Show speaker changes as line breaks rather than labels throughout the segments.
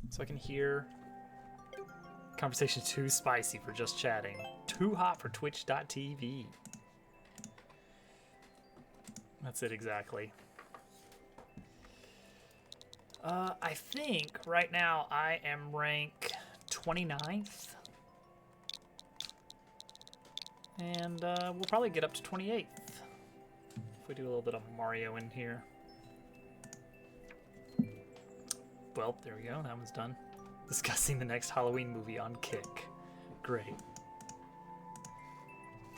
so I can hear. Conversation too spicy for just chatting. Too hot for twitch.tv. That's it exactly. I think right now I am rank 29th. And we'll probably get up to 28th. If we do a little bit of Mario in here. Well, there we go. That one's done. Discussing the next Halloween movie on Kick. Great.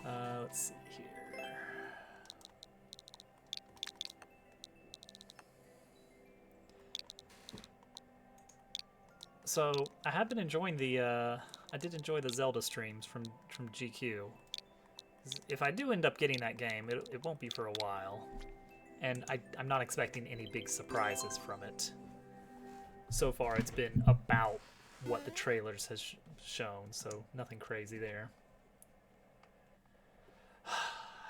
Let's see here. So I have been enjoying the. I did enjoy the Zelda streams from GQ. If I do end up getting that game, it won't be for a while, and I'm not expecting any big surprises from it. So far, it's been about what the trailers has shown, so nothing crazy there.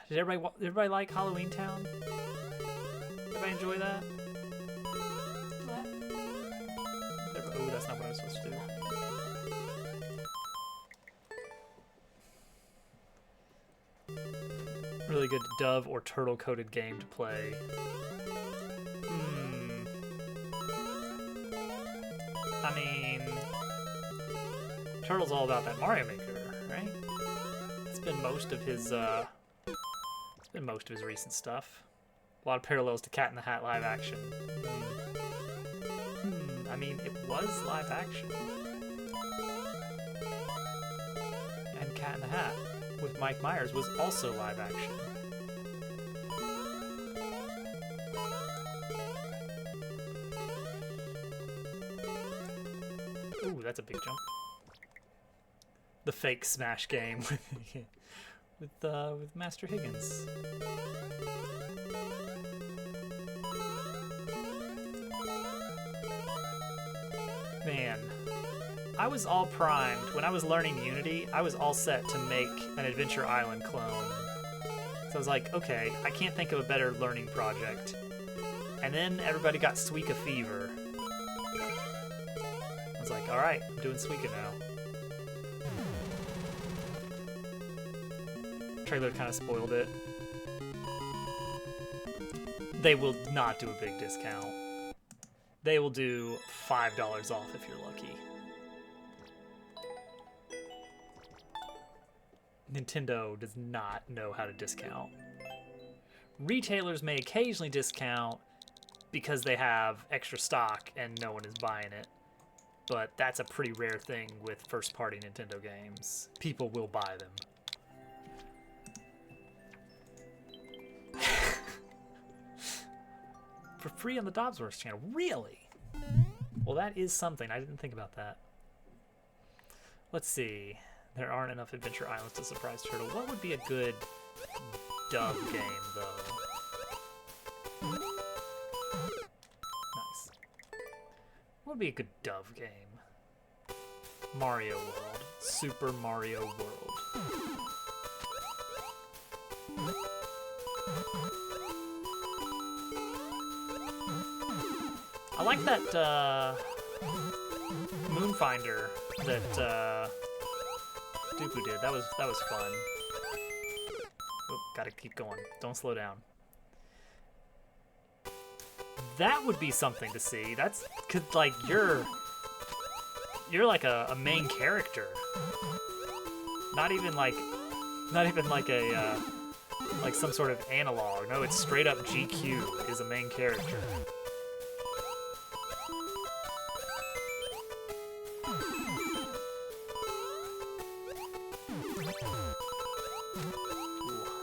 Did everybody like Halloween Town? Everybody enjoy that? Oh, that's not what I was supposed to do. Really good dove or turtle-coated game to play. I mean, Turtle's all about that Mario Maker, right? It's been most of his recent stuff. A lot of parallels to Cat in the Hat live action. I mean, it was live action. And Cat in the Hat with Mike Myers was also live action. Ooh, that's a big jump. The fake Smash game with Master Higgins. Man, I was all primed. When I was learning Unity, I was all set to make an Adventure Island clone. So I was like, okay, I can't think of a better learning project. And then everybody got Suika Fever. I was like, alright, I'm doing Suika now. Trailer kind of spoiled it. They will not do a big discount. They will do $5 off if you're lucky. Nintendo does not know how to discount. Retailers may occasionally discount because they have extra stock and no one is buying it. But that's a pretty rare thing with first-party Nintendo games. People will buy them. For free on the Dobbsworks channel. Really? Well, that is something. I didn't think about that. Let's see. There aren't enough Adventure Islands to surprise Turtle. What would be a good dub game, though? Nice. What would be a good dove game? Mario World. Super Mario World. I like that Moonfinder that Dooku did. That was fun. Oop, gotta keep going. Don't slow down. That would be something to see. That's cause like you're like a main character. Not even like a like some sort of analog. No, it's straight up GQ is a main character.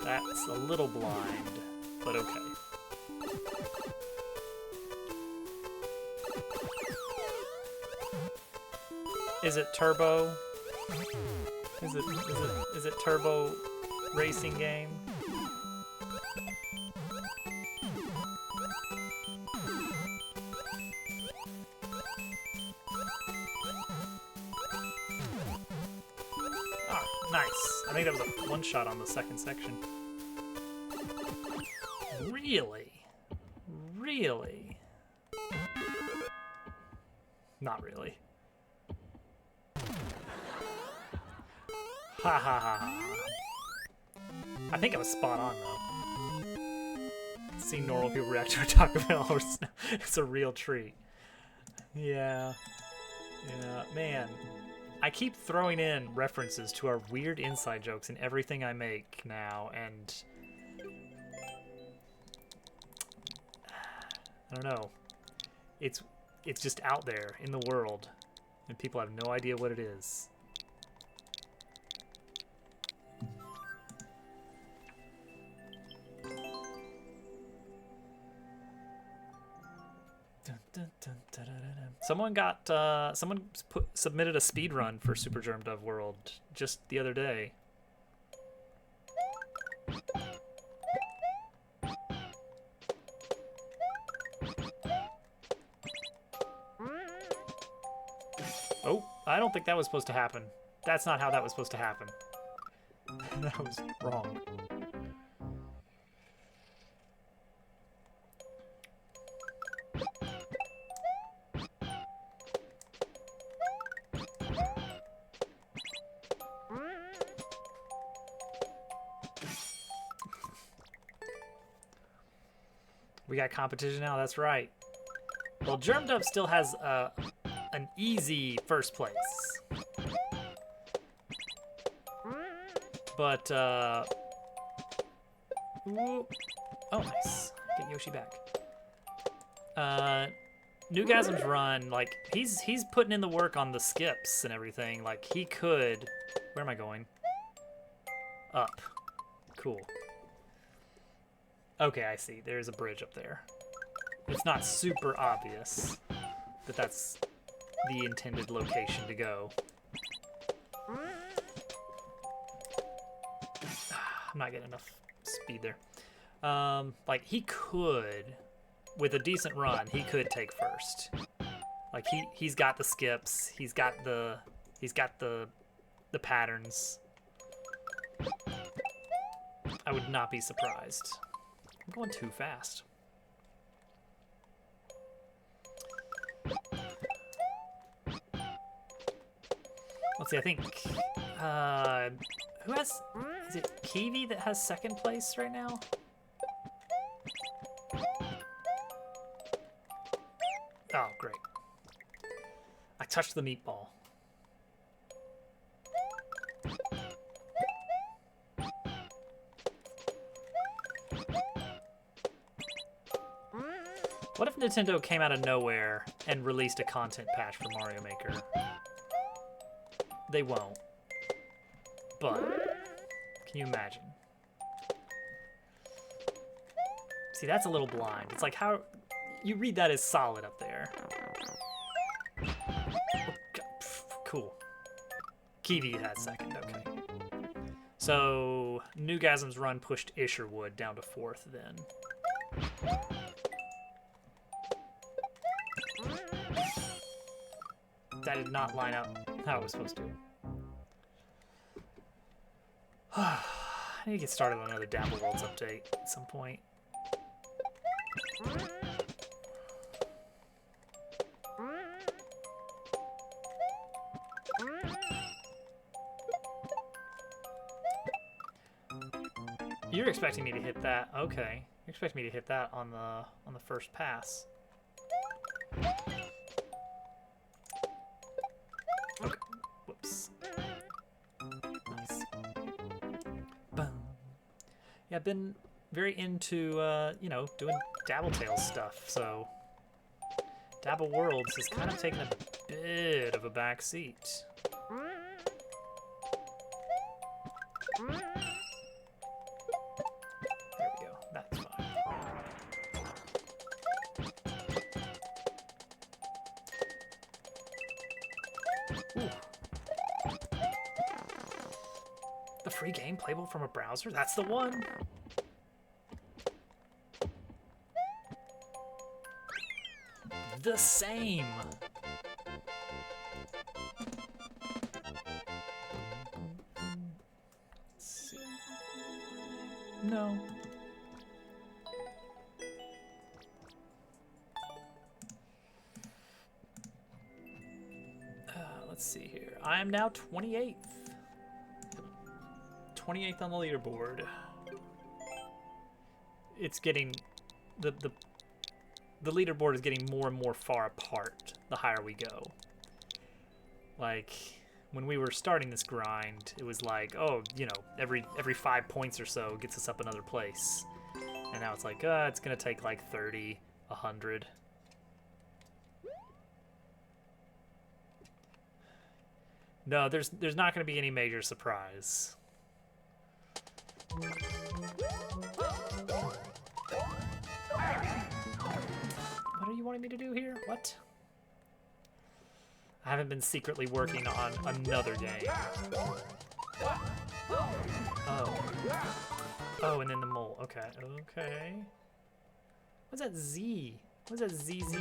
That's a little blind, but okay. Is it turbo? Is it turbo racing game? Ah, nice. I think that was a one shot on the second section. Really? Really? Not really. Ha ha ha ha. I think I was spot on though. Seeing normal people react to a Taco Bell or it's a real treat. Yeah. Yeah, man. I keep throwing in references to our weird inside jokes in everything I make now, and I don't know. It's just out there in the world, and people have no idea what it is. Someone got submitted a speed run for Super Germ Dove World just the other day. Oh, I don't think that was supposed to happen. That's not how that was supposed to happen. That was wrong. We got competition now, that's right. Well, Germ Dove still has an easy first place. But, ooh, oh, nice. Get Yoshi back. Newgasm's run, like, he's putting in the work on the skips and everything. Like, he could... Where am I going? Up. Cool. Okay, I see. There's a bridge up there. It's not super obvious that that's the intended location to go. I'm not getting enough speed there. Like, he could, with a decent run, he could take first. Like, he's got the skips, he's got the patterns. I would not be surprised. I'm going too fast. Let's see, I think, who has, is it Kiwi that has second place right now? Oh, great. I touched the meatball. What if Nintendo came out of nowhere and released a content patch for Mario Maker? They won't. But, can you imagine? See, that's a little blind. It's like how... You read that as solid up there. Oh, cool. Kiwi had second, okay. So, Newgasm's run pushed Isherwood down to fourth then. That did not line up how it was supposed to. I need to get started on another Dabble Worlds update at some point. You're expecting me to hit that? Okay. You're expecting me to hit that on the first pass. Okay. Whoops. Nice. Boom. Yeah, I've been very into, you know, doing Dabble Tales stuff, so Dabble Worlds has kind of taken a bit of a back seat. There we go. That's fine. Ooh. The free game playable from a browser? That's the one? The same. Let's see. No. let's see here. I am now 28th. 28th on the leaderboard. It's getting the leaderboard is getting more and more far apart the higher we go. Like when we were starting this grind, it was like, oh, you know, every 5 points or so gets us up another place. And now it's like, it's gonna take like 30, 100. No, there's not gonna be any major surprise. What are you wanting me to do here? What? I haven't been secretly working on another game. Oh. Oh, and then the mole. Okay. Okay. What's that Z? What's that ZZ?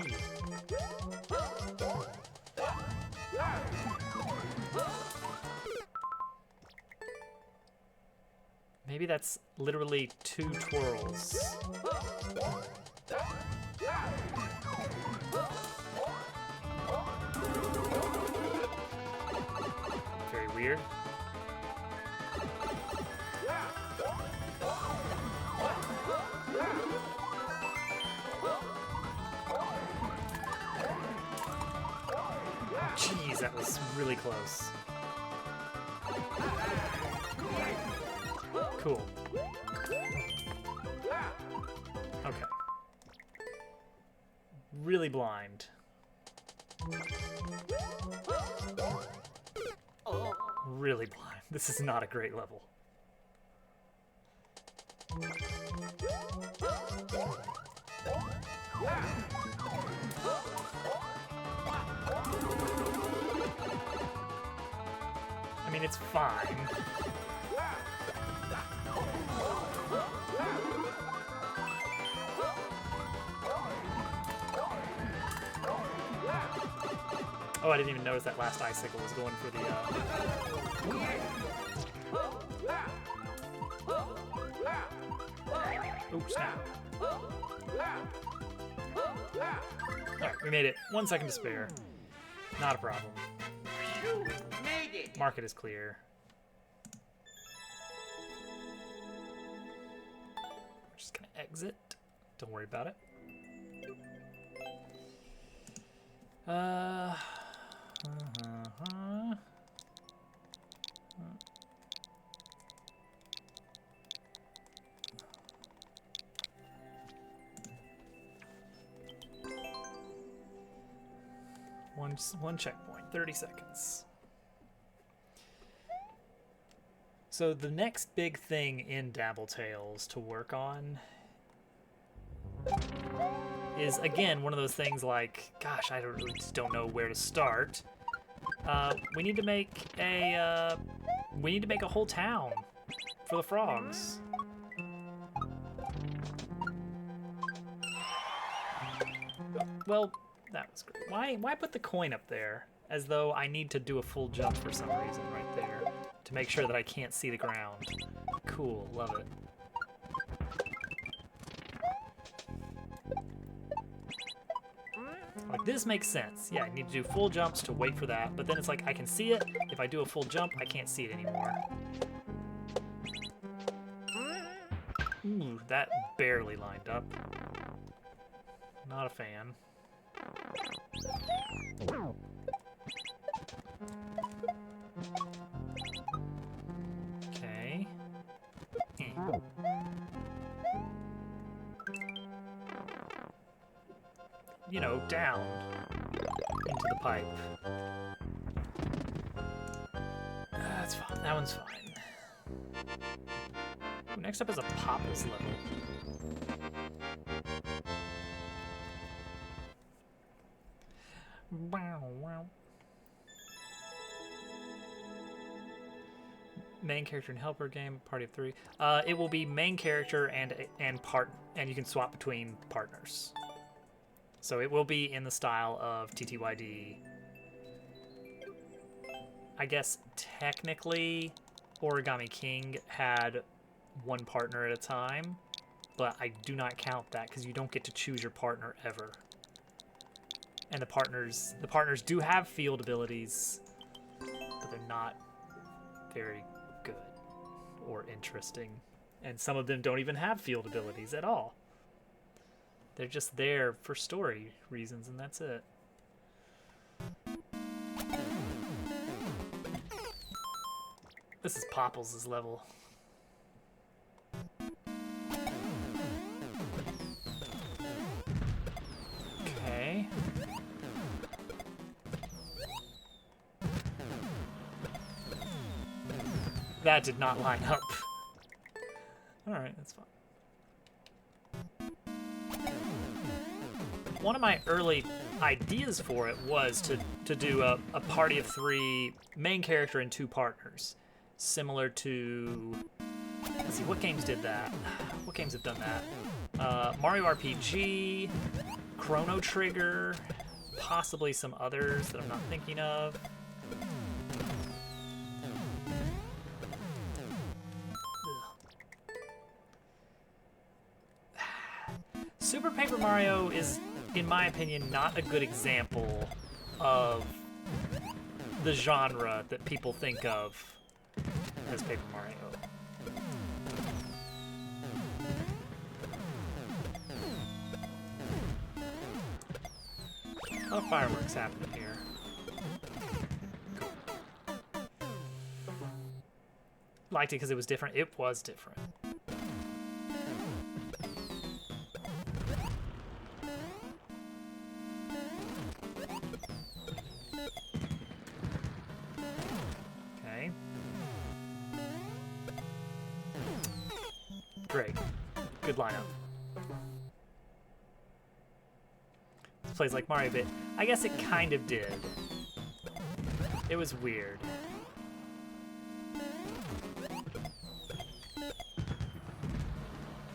Maybe that's literally 2 twirls. Very weird. Jeez, that was really close. Cool. Okay. Really blind. Really blind. This is not a great level. I mean, it's fine. Oh, I didn't even notice that last icicle was going for the, Oops, snap. Alright, we made it. 1 second to spare. Not a problem. Market is clear. We're just gonna exit. Don't worry about it. One checkpoint, 30 seconds. So the next big thing in Dabble Tales to work on is, again, one of those things like, gosh, I just don't know where to start. We need to make a whole town for the frogs. Well, that was great. Why put the coin up there as though I need to do a full jump for some reason right there to make sure that I can't see the ground? Cool, love it. Like, this makes sense. Yeah, I need to do full jumps to wait for that, but then it's like I can see it. If I do a full jump, I can't see it anymore. Ooh, that barely lined up. Not a fan. Okay. You know, down into the pipe. That's fine. That one's fine. Ooh, next up is a Popples level. Wow. Main character and helper game, party of 3. It will be main character and you can swap between partners. So it will be in the style of TTYD. I guess technically Origami King had one partner at a time, but I do not count that because you don't get to choose your partner ever. And the partners do have field abilities, they're not very good or interesting. And some of them don't even have field abilities at all. They're just there for story reasons, and that's it. This is Popples' level. Okay. That did not line up. Alright, that's fine. One of my early ideas for it was to do a party of 3, main character and 2 partners. Similar to... Let's see, what games did that? What games have done that? Mario RPG, Chrono Trigger, possibly some others that I'm not thinking of. Super Paper Mario is, in my opinion, not a good example of the genre that people think of as Paper Mario. A lot of fireworks happening here. Cool. Liked it because it was different. It was different. Okay. Great. Good lineup. This plays like Mario bit. I guess it kind of did. It was weird.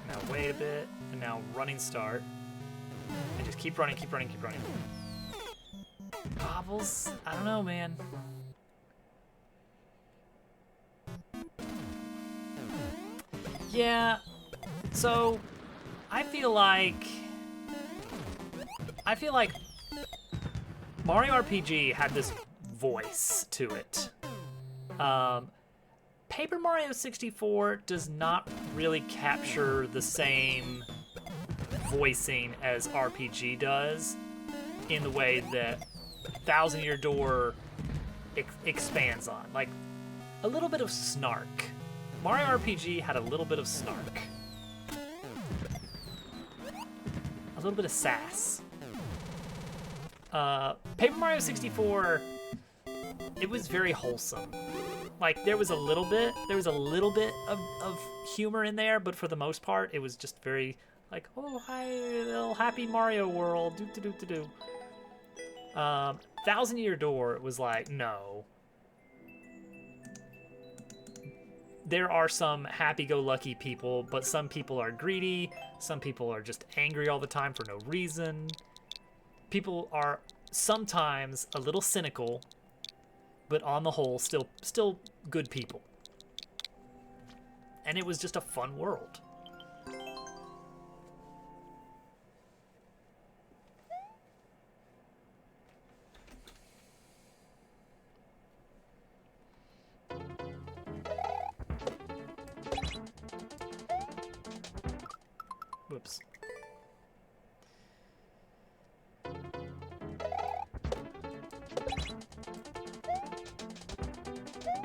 Now wait a bit, and now running start. And just keep running, keep running, keep running. Bobbles? I don't know, man. Yeah, so I feel like Mario RPG had this voice to it. Paper Mario 64 does not really capture the same voicing as RPG does in the way that Thousand Year Door expands on. Like, a little bit of snark. Mario RPG had a little bit of snark. A little bit of sass. Paper Mario 64, it was very wholesome. Like, there was a little bit of humor in there, but for the most part, it was just very, like, oh, hi, little happy Mario world, do-do-do-do-do. Thousand Year Door was like, no. There are some happy-go-lucky people, but some people are greedy, some people are just angry all the time for no reason. People are sometimes a little cynical, but on the whole, still good people. And it was just a fun world. Whoops.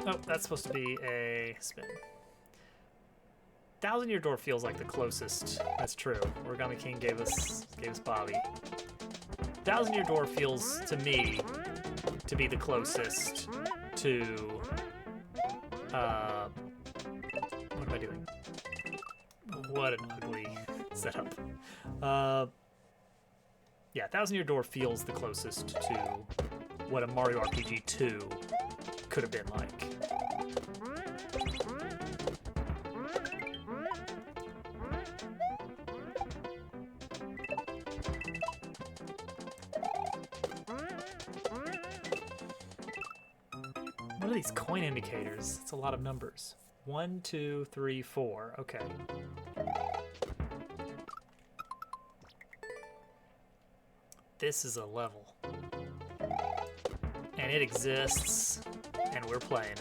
Oh, that's supposed to be a spin. Thousand Year Door feels like the closest. That's true. Origami King gave us Bobby. Thousand Year Door feels to me to be the closest to what am I doing? What an ugly setup. Yeah, Thousand Year Door feels the closest to what a Mario RPG 2 could have been like. What are these coin indicators? It's a lot of numbers. 1, 2, 3, 4. Okay. This is a level. And it exists and we're playing it.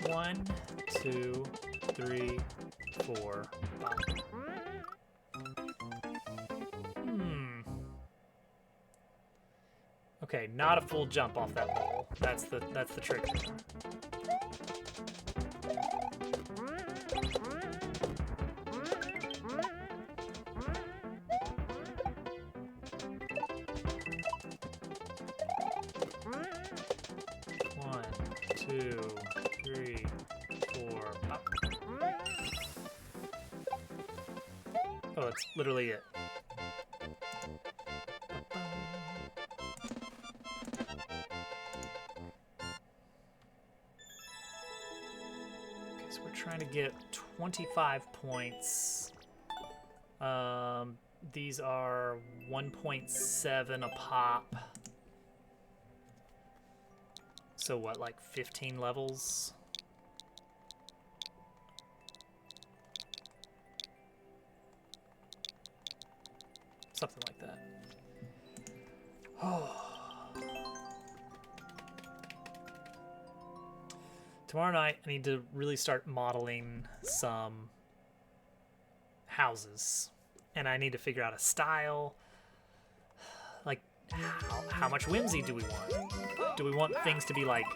One, two, three, four, five. Okay, not a full jump off that wall. That's the trick there. One, two, three, four, up. Oh, that's literally it. Trying to get 25 points. These are 1.7 a pop. So what, like 15 levels? Something like that. Oh. Tomorrow night, I need to really start modeling some houses. And I need to figure out a style. Like, how much whimsy do we want? Do we want things to be, like,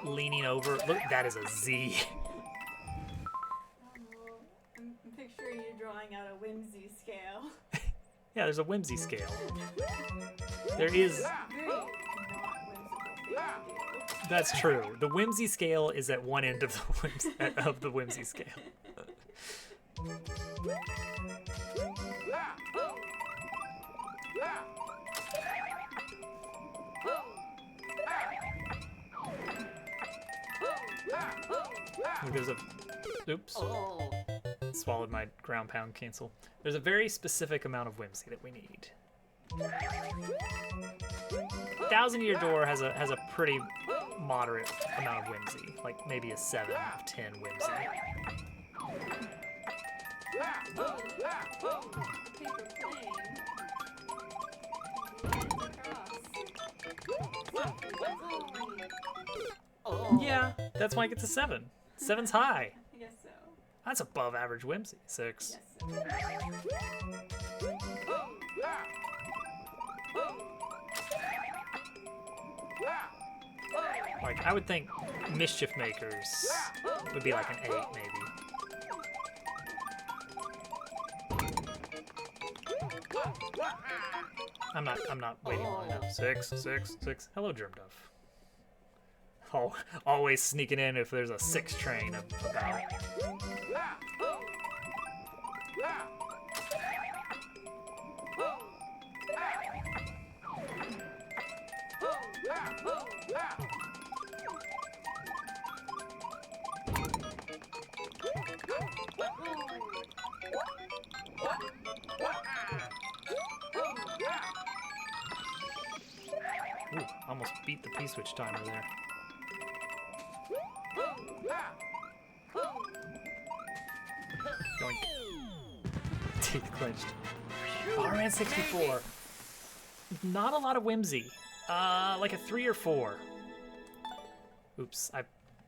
leaning over? Look, that is a Z.
I'm picturing you drawing out a whimsy scale.
Yeah, there's a whimsy scale. There is...
Very not whimsical thing to do.
That's true. The whimsy scale is at one end of the whimsy scale. There's a... Oops. Swallowed my ground pound cancel. There's a very specific amount of whimsy that we need. 1,000-Year Door has a pretty moderate amount of whimsy, like maybe a 7 out of 10 whimsy. Yeah, that's why it gets a 7. 7's high.
I guess so.
That's above average whimsy. 6.
Yes.
Like, I would think Mischief Makers would be like an 8, maybe. I'm not waiting long enough. 6. Hello, Germ Dove. Oh, always sneaking in if there's a 6 train about. Ooh, almost beat the P-switch timer there. Going. Teeth clenched. Power 64. Not a lot of whimsy. Like a 3 or 4. Oops, I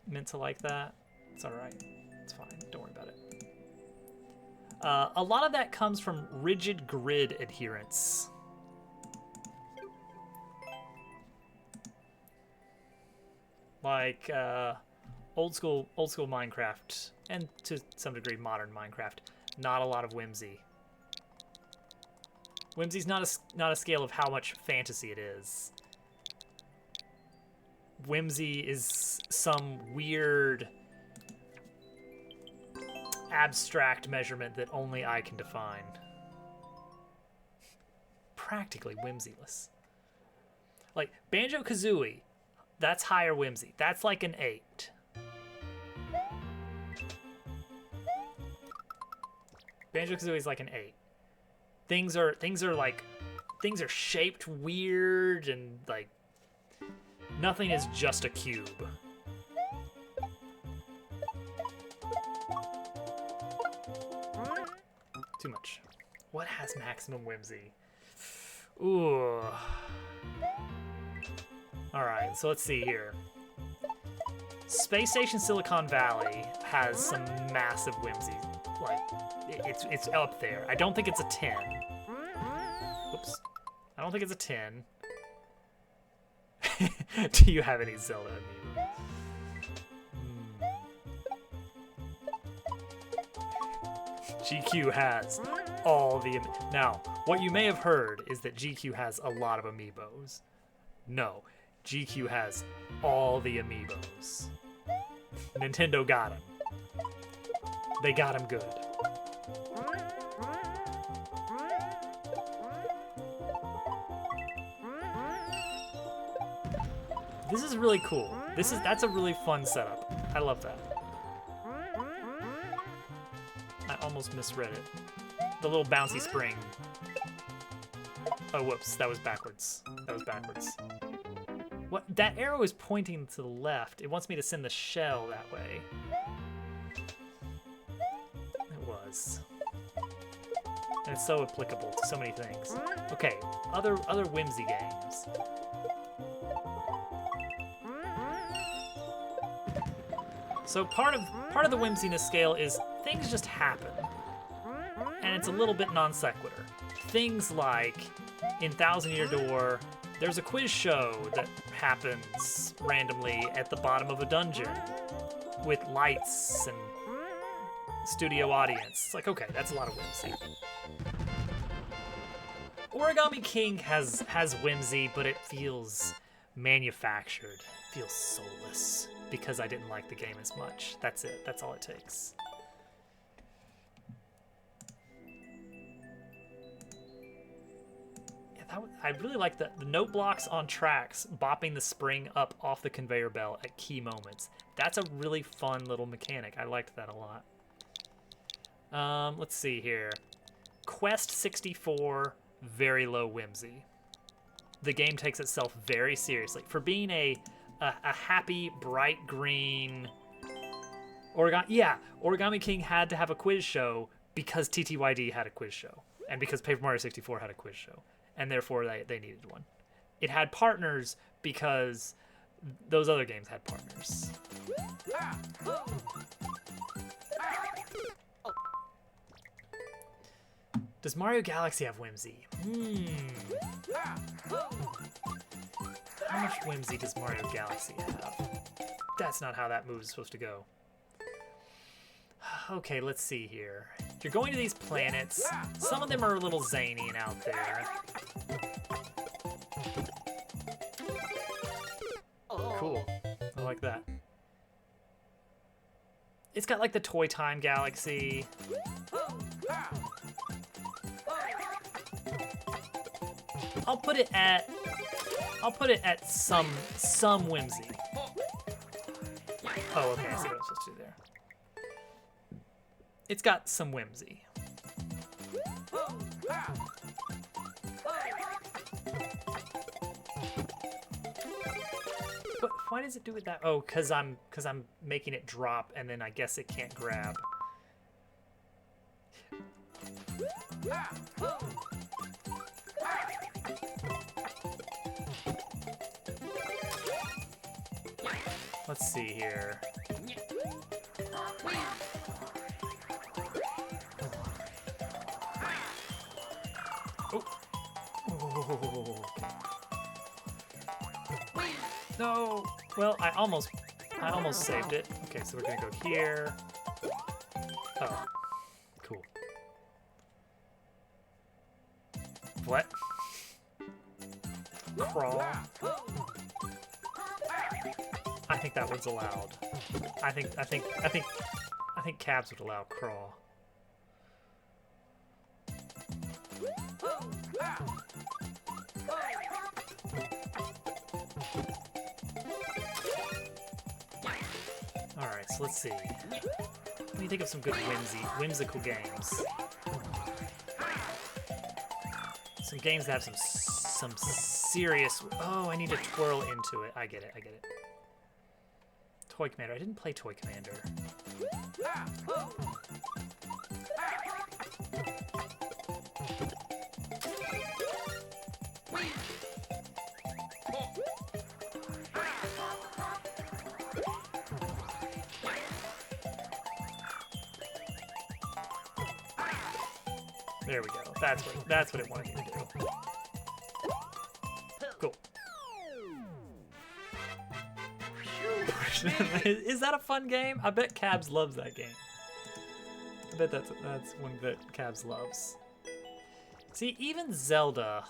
meant to like that. It's alright. It's fine. Don't worry about it. A lot of that comes from rigid grid adherence. Like old school Minecraft, and to some degree modern Minecraft, not a lot of whimsy. Whimsy's not a scale of how much fantasy it is. Whimsy is some weird abstract measurement that only I can define. Practically whimsyless. Like Banjo-Kazooie, that's higher whimsy. That's like an 8. Banjo-Kazooie is like an 8. Things are shaped weird, and like nothing is just a cube. Too much. What has maximum whimsy? Ooh. Alright, so let's see here. Space Station Silicon Valley has some massive whimsy. Like, it's up there. I don't think it's a 10. Oops. I don't think it's a 10. Do you have any Zelda amiibo? GQ has all the... Now, what you may have heard is that GQ has a lot of amiibos. No, GQ has all the amiibos. Nintendo got him. They got him good. This is really cool. That's a really fun setup. I love that. I almost misread it. The little bouncy spring. Oh, whoops. That was backwards. That was backwards. What? That arrow is pointing to the left. It wants me to send the shell that way. It was. And it's so applicable to so many things. Okay, other whimsy games. So part of the whimsiness scale is things just happen. And it's a little bit non sequitur. Things like in Thousand Year Door, there's a quiz show that happens randomly at the bottom of a dungeon with lights and studio audience. It's like, okay, that's a lot of whimsy. Origami King has whimsy, but it feels manufactured. It feels soulless because I didn't like the game as much. That's it. That's all it takes. I really like the note blocks on tracks, bopping the spring up off the conveyor belt at key moments. That's a really fun little mechanic. I liked that a lot. Let's see here. Quest 64, very low whimsy. The game takes itself very seriously. For being a happy, bright green... Origami King had to have a quiz show because TTYD had a quiz show. And because Paper Mario 64 had a quiz show. And therefore they needed one. It had partners because those other games had partners. Does Mario Galaxy have whimsy? How much whimsy does Mario Galaxy have? That's not how that move is supposed to go. Okay, let's see here. You're going to these planets. Some of them are a little zany and out there. Cool. I like that. It's got like the Toy Time Galaxy. I'll put it at some whimsy. Oh, okay, I see what I'm supposed to do there. It's got some whimsy. But why does it do it that? Oh, cause I'm making it drop, and then I guess it can't grab. Let's see here. Oh. No. Well, I almost saved it. Okay, so we're gonna go here. Oh, cool. What? Crawl. I think that one's allowed. I think cabs would allow crawl. Alright, so let's see. Let me think of some good whimsical games. Some games that have some serious... Oh, I need to twirl into it. I get it. Toy Commander. I didn't play Toy Commander. There we go. That's what it wanted me to do. Cool. Is that a fun game? I bet Cabs loves that game. I bet that's one that Cabs loves. See, even Zelda,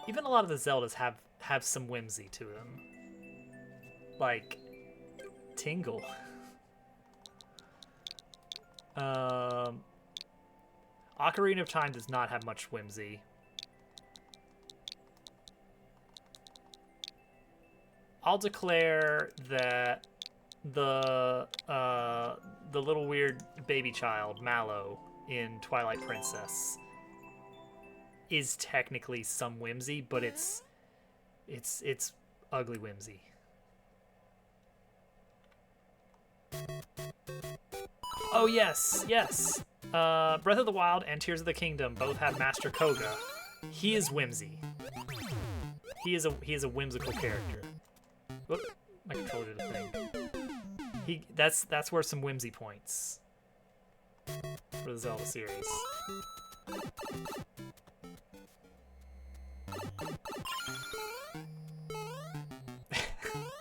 even a lot of the Zeldas have some whimsy to them. Like Tingle. Ocarina of Time does not have much whimsy. I'll declare that the little weird baby child, Mallow, in Twilight Princess is technically some whimsy, but it's ugly whimsy. Oh yes, yes. Breath of the Wild and Tears of the Kingdom both have Master Koga. He is whimsy. He is a whimsical character. Whoop, my controller did a thing. That's worth some whimsy points for the Zelda series.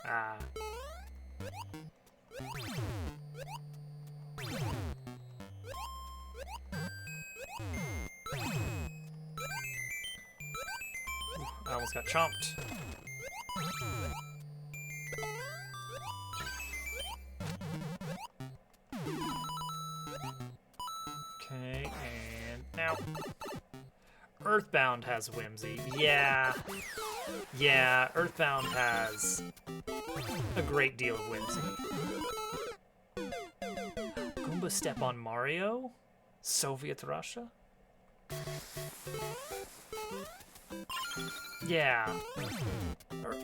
Ah. I almost got chomped. Okay, and now Earthbound has whimsy. Yeah, Earthbound has a great deal of whimsy. Goomba step on Mario? Soviet Russia? Yeah.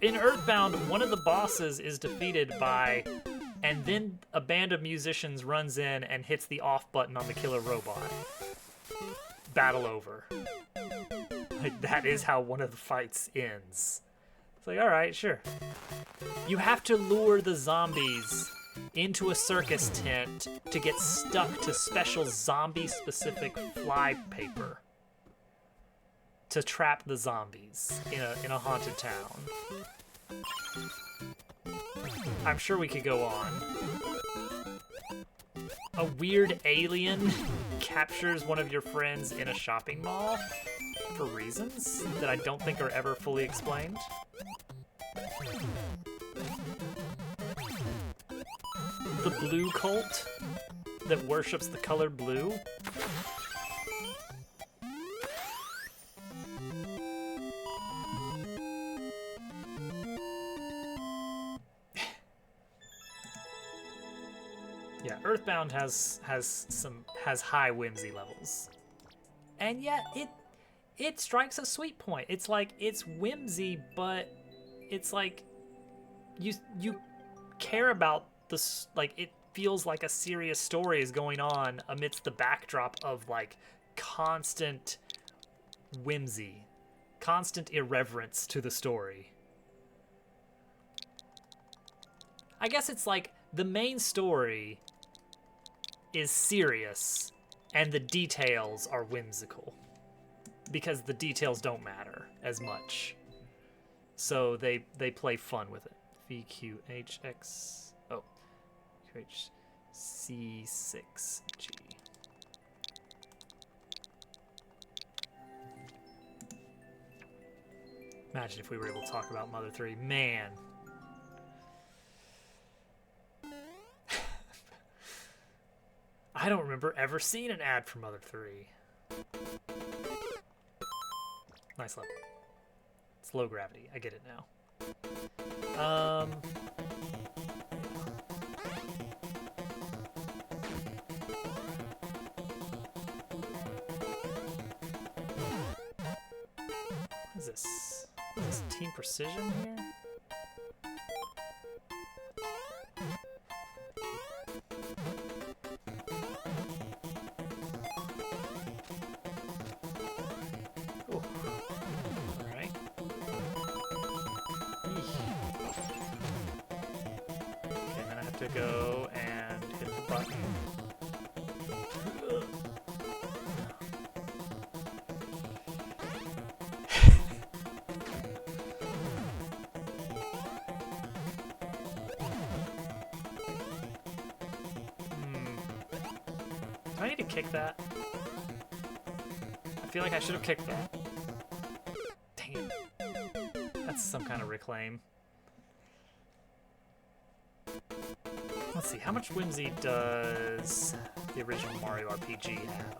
In Earthbound, one of the bosses is defeated by, and then a band of musicians runs in and hits the off button on the killer robot. Battle over. Like, that is how one of the fights ends. It's like, alright, sure. You have to lure the zombies into a circus tent to get stuck to special zombie-specific fly paper to trap the zombies in a haunted town. I'm sure we could go on. A weird alien captures one of your friends in a shopping mall for reasons that I don't think are ever fully explained. The blue cult that worships the color blue. Yeah, Earthbound has high whimsy levels, and yet it strikes a sweet point. It's like it's whimsy, but it's like you care about this. Like it feels like a serious story is going on amidst the backdrop of like constant whimsy, constant irreverence to the story. I guess it's like the main story is serious and the details are whimsical because the details don't matter as much. So they play fun with it. VQHX, oh, QHC6G. Imagine if we were able to talk about Mother 3. Man. I don't remember ever seeing an ad for Mother 3. Nice level. It's low gravity. I get it now. What is this? Is this Team Precision here? to go and hit the button. Do I need to kick that? I feel like I should have kicked that. Dang it. That's some kind of reclaim. Let's see, how much whimsy does the original Mario RPG have?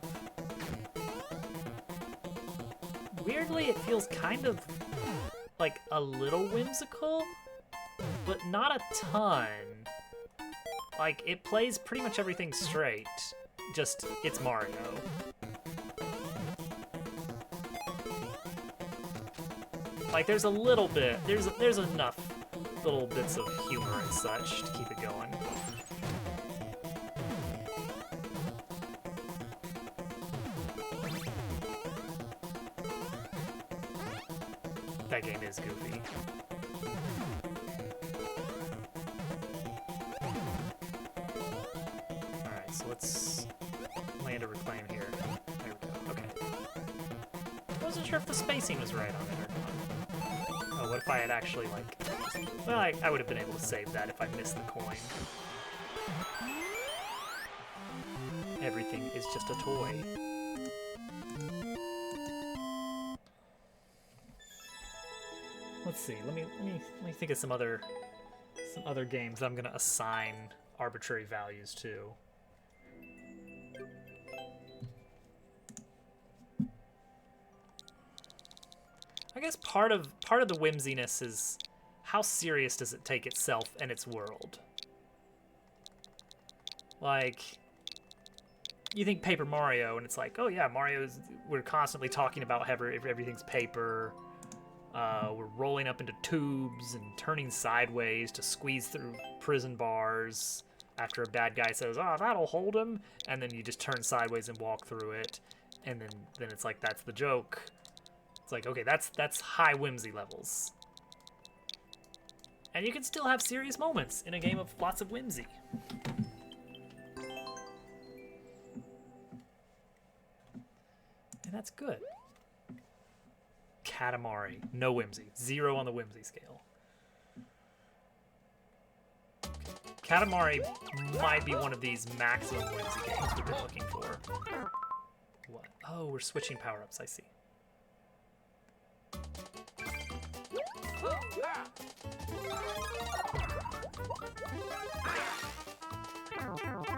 Weirdly, it feels kind of like a little whimsical, but not a ton. Like, it plays pretty much everything straight, just it's Mario. Like, there's a little bit, there's enough little bits of humor and such to keep it going. That game is goofy. Alright, so let's land a reclaim here. There we go, okay. I wasn't sure if the spacing was right on it or not. Oh, what if I had actually, like... Well, I would have been able to save that if I missed the coin. Everything is just a toy. Let's see. Let me think of some other games I'm gonna assign arbitrary values to. I guess part of the whimsiness is how serious does it take itself and its world? Like, you think Paper Mario, and it's like, oh yeah, we're constantly talking about how everything's paper. We're rolling up into tubes and turning sideways to squeeze through prison bars after a bad guy says, oh, that'll hold him, and then you just turn sideways and walk through it, and then it's like, that's the joke. It's like, okay, that's high whimsy levels. And you can still have serious moments in a game of lots of whimsy. And that's good. Katamari, no whimsy. 0 on the whimsy scale. Katamari might be one of these maximum whimsy games we've been looking for. What? Oh, we're switching power-ups, I see.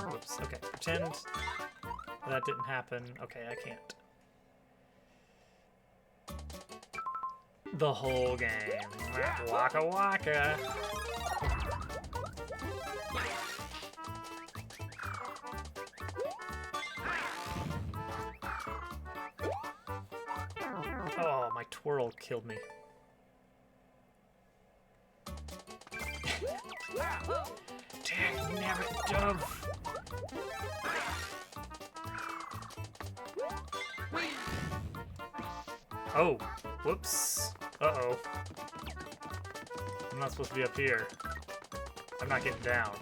Whoops, okay. Pretend that didn't happen. Okay, I can't. The whole game. Waka waka. Oh, my twirl killed me. Dang, never dove. Oh, whoops. Uh-oh. I'm not supposed to be up here. I'm not getting down.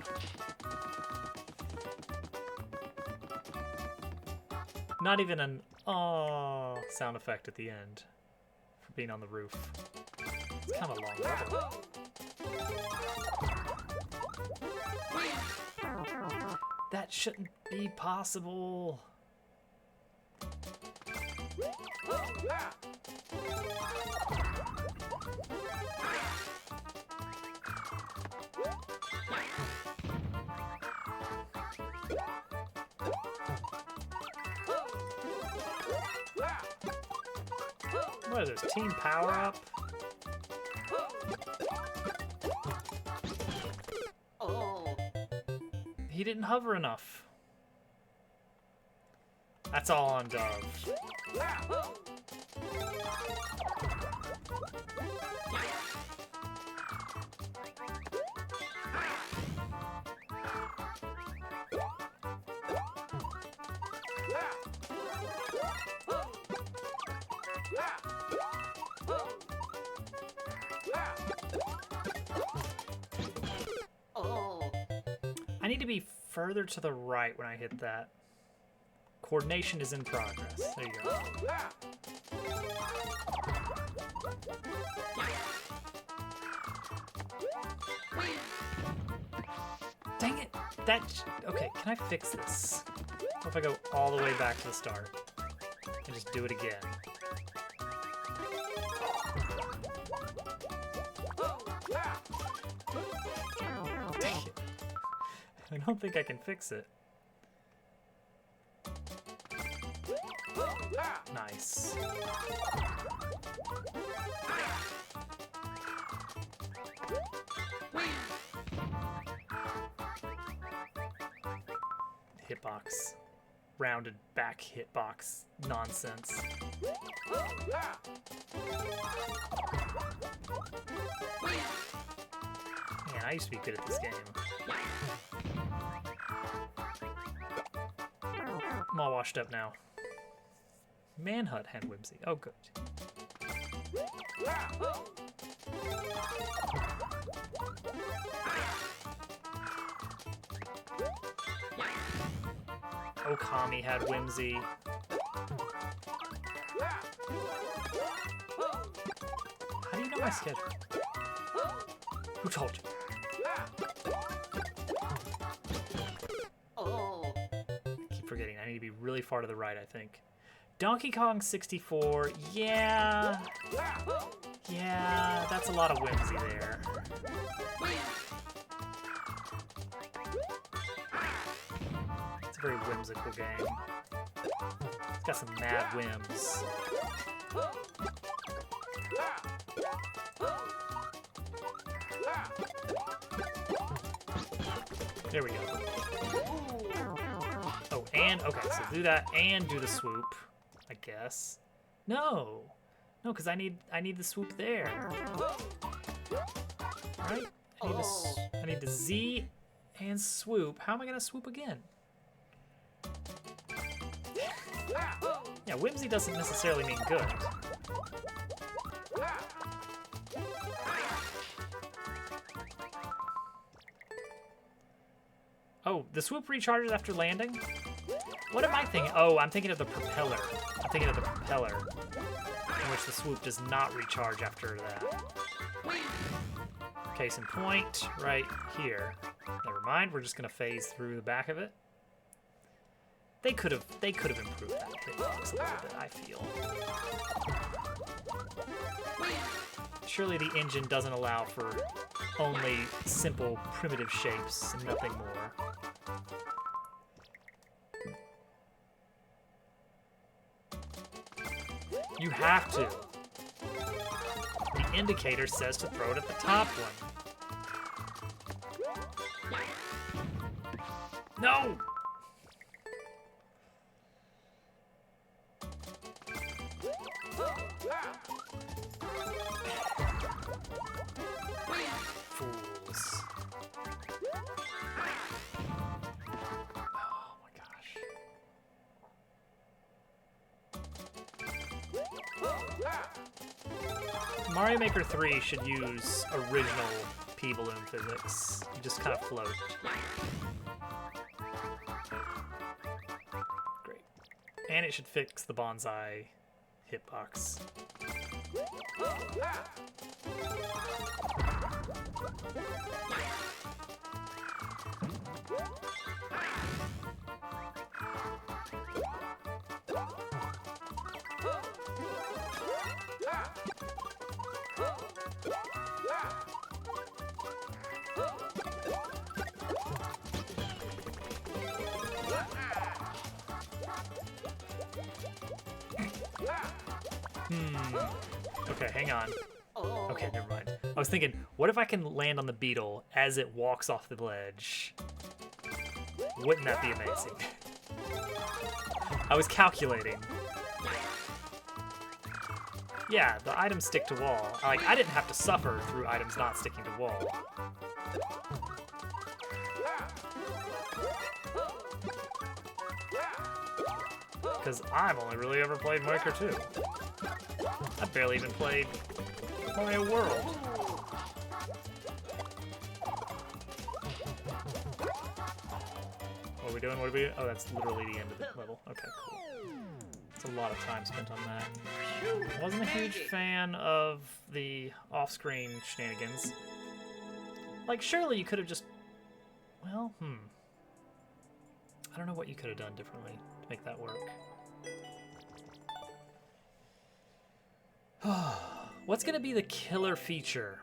Not even an "aww" sound effect at the end for being on the roof. It's kind of a long level. That shouldn't be possible. What is this, team power up? He didn't hover enough. That's all on Dove. be further to the right when I hit that. Coordination is in progress. There you go. Dang it! Okay, can I fix this? What if I go all the way back to the start and just do it again? Dang it. I don't think I can fix it. Nice. Hitbox. Rounded back hitbox nonsense. Man, I used to be good at this game. I'm all washed up now. Manhunt had Whimsy. Oh, good. Okami had Whimsy. How do you know my schedule? Who told you? Keep forgetting. I need to be really far to the right, I think. Donkey Kong 64. Yeah. Yeah, that's a lot of Whimsy there. It's a very whimsical game. It's got some mad whims. There we go. Oh, and, okay, so do that and do the swoop, I guess. No, because I need the swoop there. Right? I need the Z and swoop. How am I gonna swoop again? Yeah, Whimsy doesn't necessarily mean good. Oh, the swoop recharges after landing? What am I thinking? Oh, I'm thinking of the propeller. I'm thinking of the propeller, in which the swoop does not recharge after that. Case in point, right here. Never mind, we're just gonna phase through the back of it. They could have improved that hitbox a little bit, I feel. Surely the engine doesn't allow for only simple primitive shapes and nothing more. You have to. The indicator says to throw it at the top one. No! Fools. Oh my gosh. Mario Maker 3 should use original P-balloon physics. You just kind of float. Great. And it should fix the bonsai hitbox. Okay, hang on. Okay, never mind. I was thinking, what if I can land on the beetle as it walks off the ledge? Wouldn't that be amazing? I was calculating. Yeah, the items stick to wall. Like, I didn't have to suffer through items not sticking to wall. Because I've only really ever played Maker 2. I've barely even played Mario World. What are we doing? What are we doing? Oh, that's literally the end of the level. Okay, cool. It's a lot of time spent on that. Wasn't a huge fan of the off-screen shenanigans. Like, surely you could have just... Well, I don't know what you could have done differently to make that work. What's going to be the killer feature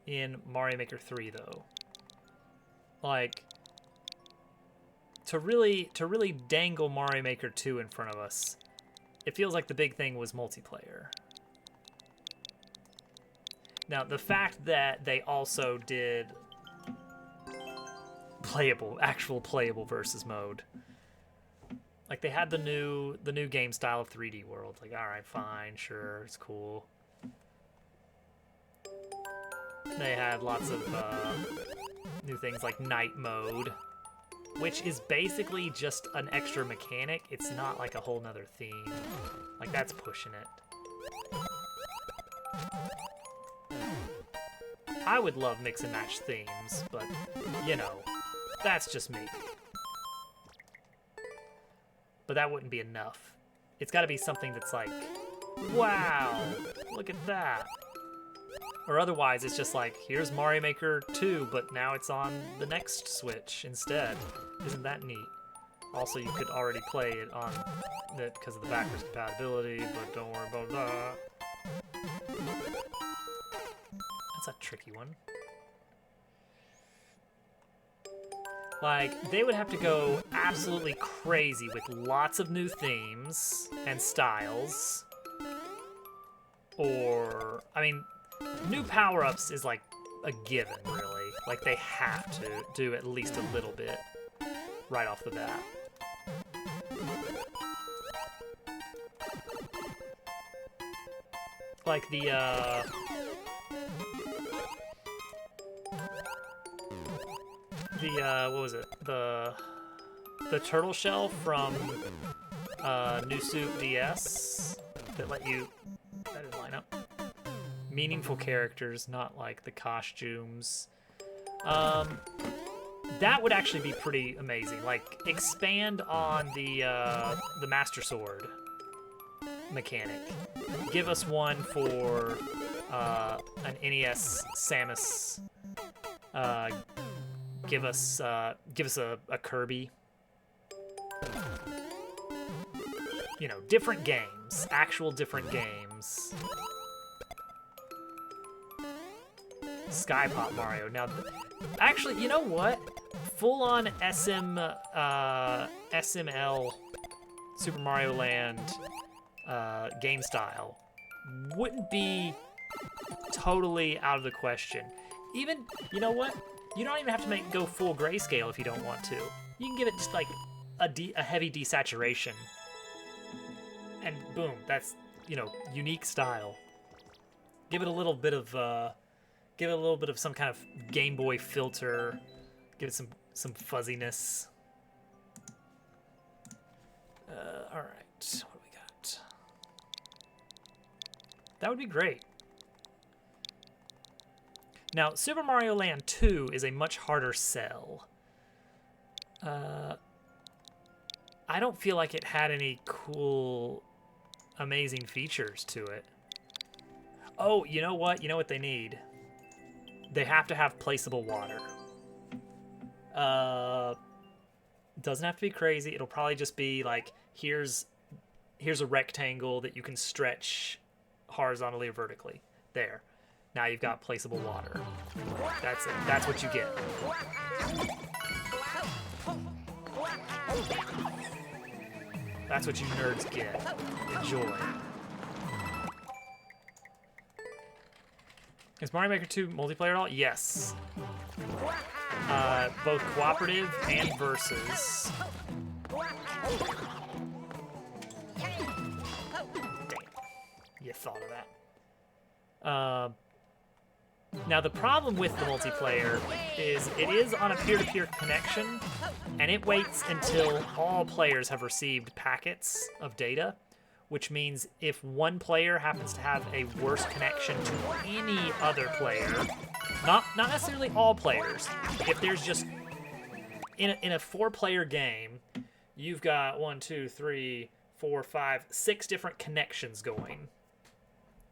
in Mario Maker 3, though? Like, to really dangle Mario Maker 2 in front of us, it feels like the big thing was multiplayer. Now, the fact that they also did actual playable versus mode. Like, they had the new game style of 3D World. Like, alright, fine, sure, it's cool. They had lots of new things like night mode, which is basically just an extra mechanic. It's not like a whole nother theme. Like, that's pushing it. I would love mix and match themes, but, you know, that's just me. But that wouldn't be enough. It's got to be something that's like, wow, look at that. Or otherwise, it's just like, here's Mario Maker 2, but now it's on the next Switch instead. Isn't that neat? Also, you could already play it on it because of the backwards compatibility, but don't worry about that. That's a tricky one. Like, they would have to go absolutely crazy with lots of new themes and styles. Or, I mean, new power-ups is like a given, really. Like, they have to do at least a little bit right off the bat. Like what was it? The turtle shell from New Suit DS that let you... That didn't line up. Meaningful characters, not like the costumes. That would actually be pretty amazing. Like, expand on the Master Sword mechanic. Give us one for an NES Samus. Give us a Kirby. You know, different games, actual different games. Sky Pop Mario. Now, actually, you know what? Full-on SML Super Mario Land game style wouldn't be totally out of the question. Even, you know what? You don't even have to go full grayscale if you don't want to. You can give it just like a heavy desaturation. And boom, that's, you know, unique style. Give it a little bit of some kind of Game Boy filter. Give it some fuzziness. All right, what do we got? That would be great. Now, Super Mario Land 2 is a much harder sell. I don't feel like it had any cool, amazing features to it. Oh, you know what? You know what they need? They have to have placeable water. Doesn't have to be crazy. It'll probably just be like, here's a rectangle that you can stretch horizontally or vertically. There. Now you've got placeable water. That's it. That's what you get. That's what you nerds get. Enjoy. Is Mario Maker 2 multiplayer at all? Yes. Both cooperative and versus. Damn. You thought of that. Now, the problem with the multiplayer is it is on a peer-to-peer connection, and it waits until all players have received packets of data, which means if one player happens to have a worse connection to any other player, not necessarily all players, if there's just in a 4-player game, you've got 1, 2, 3, 4, 5, 6 different connections going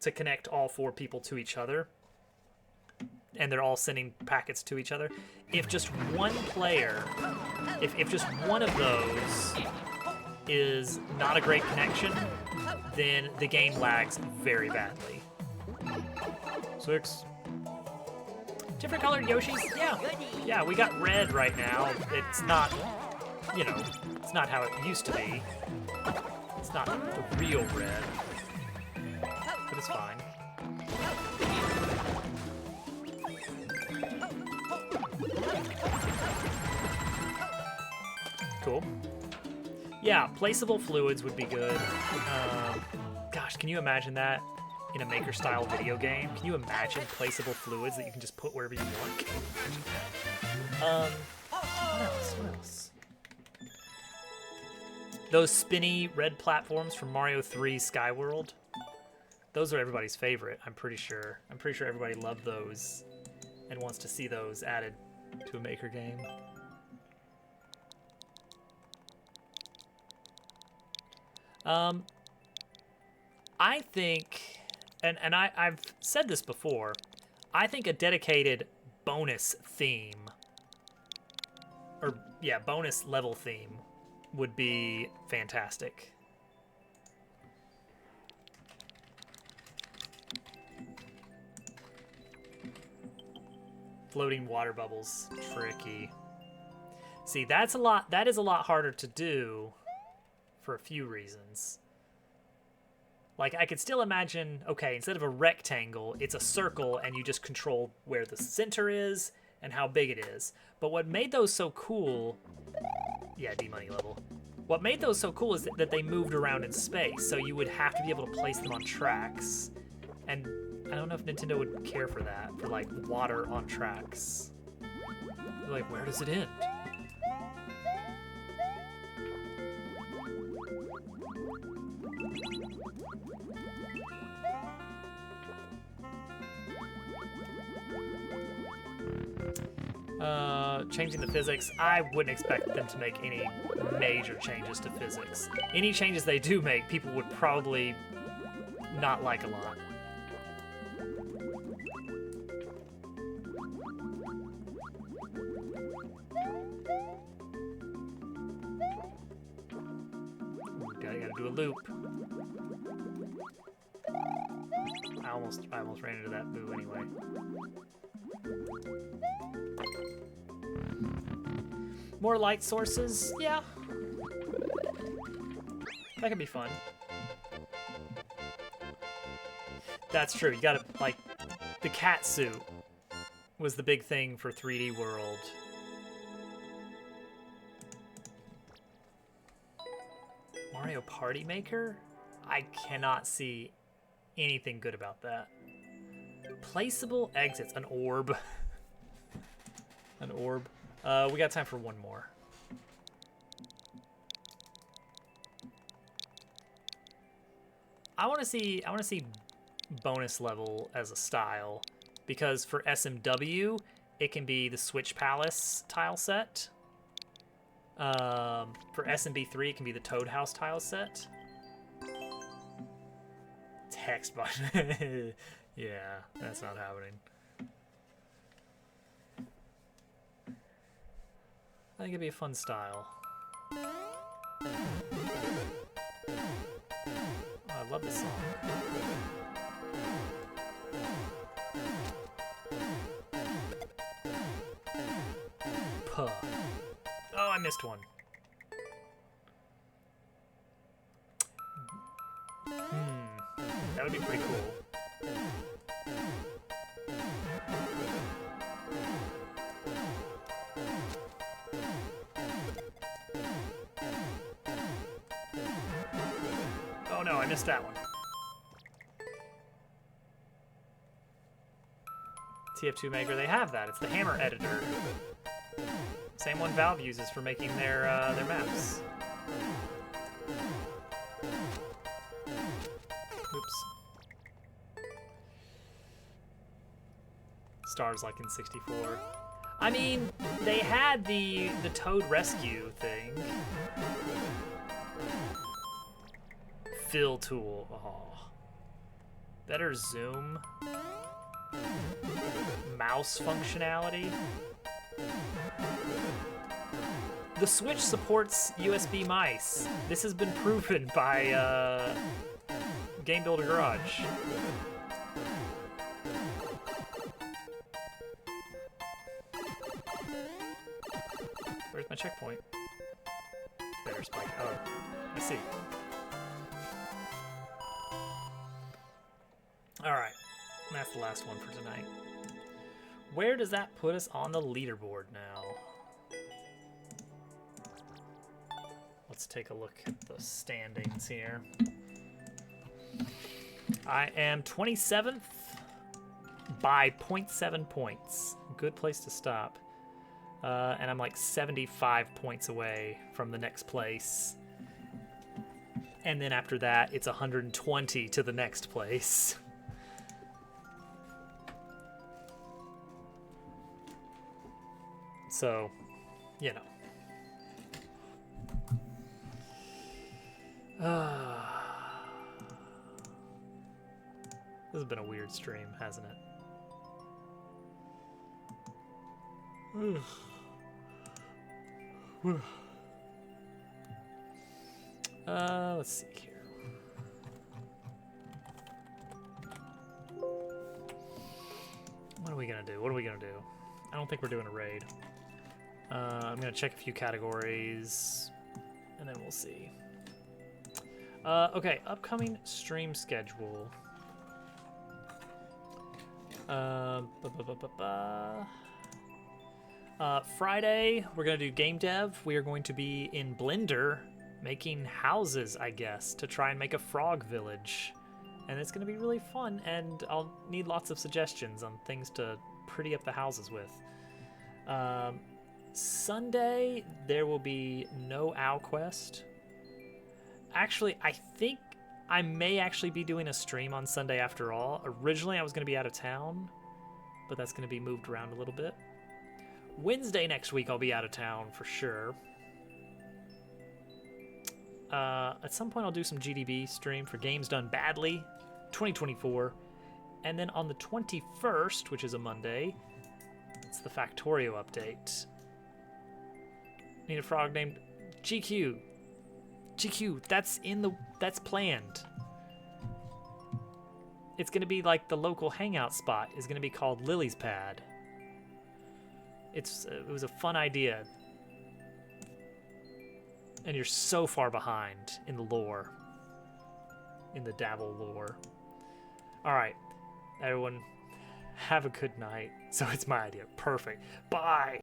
to connect all 4 people to each other, and they're all sending packets to each other. If just one player, if just one of those is not a great connection, then the game lags very badly. 6. Different colored Yoshis? Yeah, we got red right now. It's not, you know, it's not how it used to be. It's not the real red, but it's fine. Cool. Yeah, placeable fluids would be good. Gosh, can you imagine that in a maker-style video game? Can you imagine placeable fluids that you can just put wherever you want? What else? Those spinny red platforms from Mario 3 Skyworld, those are everybody's favorite, I'm pretty sure. I'm pretty sure everybody loved those and wants to see those added to a maker game. I think, and I've said this before, I think a dedicated bonus theme, or yeah, bonus level theme would be fantastic. Floating water bubbles, tricky. See, that is a lot harder to do for a few reasons. Like, I could still imagine, okay, instead of a rectangle, it's a circle, and you just control where the center is and how big it is. But what made those so cool... Yeah, D-Money level. What made those so cool is that they moved around in space, so you would have to be able to place them on tracks. And I don't know if Nintendo would care for that, for, like, water on tracks. Like, where does it end? Changing the physics, I wouldn't expect them to make any major changes to physics. Any changes they do make, people would probably not like a lot. Gotta do a loop. I almost ran into that boo anyway. More light sources? Yeah. That could be fun. That's true. You gotta, like, the cat suit was the big thing for 3D World. Mario Party Maker? I cannot see anything good about that. Placeable exits. An orb. An orb. We got time for one more. I want to see bonus level as a style, because for SMW it can be the Switch Palace tile set. For SMB3 it can be the Toad House tile set. Text button. Yeah, that's not happening. I think it'd be a fun style. Oh, I love this song. Puh. Oh, I missed one. That would be pretty cool. Oh no, I missed that one. TF2 Maker, they have that. It's the hammer editor. Same one Valve uses for making their maps. Oops. Stars like in 64. I mean, they had the Toad Rescue thing. Fill tool. Oh. Better zoom. Mouse functionality. The Switch supports USB mice. This has been proven by Game Builder Garage. Where's my checkpoint? Better spike. Oh, I see. Alright, that's the last one for tonight. Where does that put us on the leaderboard now? Let's take a look at the standings here. I am 27th by 0.7 points. Good place to stop. And I'm like 75 points away from the next place. And then after that, it's 120 to the next place. So, you know. This has been a weird stream, hasn't it? Let's see here. What are we gonna do? What are we gonna do? I don't think we're doing a raid. I'm gonna check a few categories, and then we'll see. Okay, upcoming stream schedule. Friday, we're gonna do game dev. We are going to be in Blender making houses, I guess, to try and make a frog village. And it's gonna be really fun, and I'll need lots of suggestions on things to pretty up the houses with. Sunday, there will be no Owl Quest. Actually, I think I may actually be doing a stream on Sunday after all. Originally, I was going to be out of town, but that's going to be moved around a little bit. Wednesday next week, I'll be out of town for sure. At some point, I'll do some GDB stream for Games Done Badly 2024. And then on the 21st, which is a Monday, it's the Factorio update. Need a frog named GQ. GQ, that's planned. It's gonna be like the local hangout spot is gonna be called Lily's Pad. It was a fun idea. And you're so far behind in the lore. In the Dabble lore. Alright, everyone, have a good night. So it's my idea. Perfect. Bye!